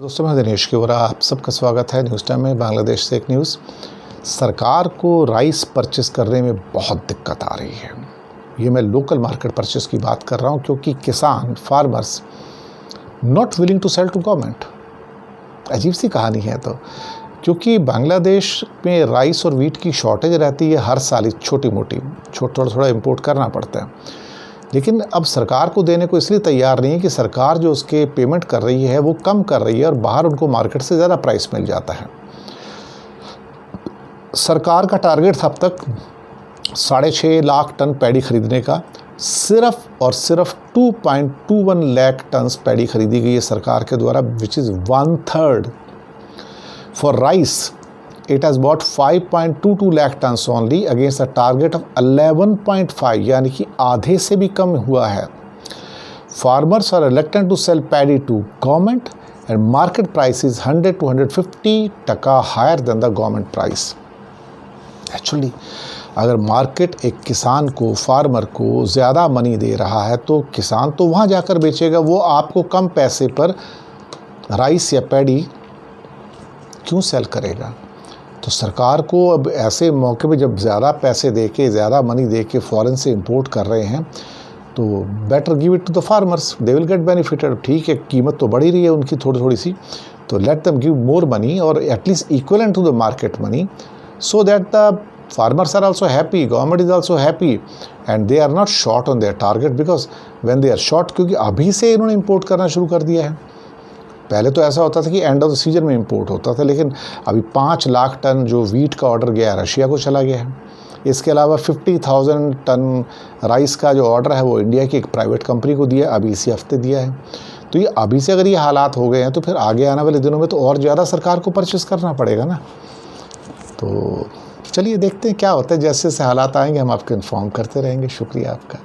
दोस्तों, मैं दिनेश केवरा, आप सबका स्वागत है न्यूज़ टाइम में। बांग्लादेश से एक न्यूज़। सरकार को राइस परचेस करने में बहुत दिक्कत आ रही है। ये मैं लोकल मार्केट परचेस की बात कर रहा हूँ, क्योंकि किसान farmers not willing to sell to government. अजीब सी कहानी है। तो क्योंकि बांग्लादेश में राइस और वीट की शॉर्टेज रहती है हर साल, छोटी मोटी थोड़ा इम्पोर्ट करना पड़ता है। लेकिन अब सरकार को देने को इसलिए तैयार नहीं है कि सरकार जो उसके पेमेंट कर रही है वो कम कर रही है और बाहर उनको मार्केट से ज़्यादा प्राइस मिल जाता है। सरकार का टारगेट था अब तक 6.5 लाख टन पैडी खरीदने का। सिर्फ और सिर्फ 2.21 लाख टन पैडी खरीदी गई है सरकार के द्वारा, which is 1/3। For rice it has bought 5.22 lakh tons only against a target of 11.5, यानी कि आधे से भी कम हुआ है। Farmers are reluctant to sell paddy to government and market price is 100 to 150% higher than the government price. Actually, अगर market एक किसान को, फार्मर को ज़्यादा मनी दे रहा है तो किसान तो वहाँ जाकर बेचेगा। वो आपको कम पैसे पर राइस या पैडी क्यों सेल करेगा? तो सरकार को अब ऐसे मौके पे जब ज़्यादा पैसे दे के, ज़्यादा मनी दे के फॉरेन से इंपोर्ट कर रहे हैं, तो better give it to the farmers, they will get benefited. ठीक है, कीमत तो बढ़ ही रही है उनकी थोड़ी सी, तो let them give more money और at least equivalent to the market money, so that the farmers are also happy, government is also happy and they are not short on their target. Because when they are short, क्योंकि अभी से इन्होंने import करना शुरू कर दिया है। पहले तो ऐसा होता था कि एंड ऑफ द सीजन में इंपोर्ट होता था, लेकिन अभी 5 लाख टन जो वीट का ऑर्डर गया है रशिया को चला गया है। इसके अलावा 50,000 टन राइस का जो ऑर्डर है वो इंडिया की एक प्राइवेट कंपनी को दिया, अभी इसी हफ्ते दिया है। तो ये अभी से अगर ये हालात हो गए हैं तो फिर आगे आने वाले दिनों में तो और ज़्यादा सरकार को परचेस करना पड़ेगा ना। तो चलिए देखते हैं क्या होता है। जैसे जैसे हालात आएंगे हम आपको इन्फॉर्म करते रहेंगे। शुक्रिया आपका।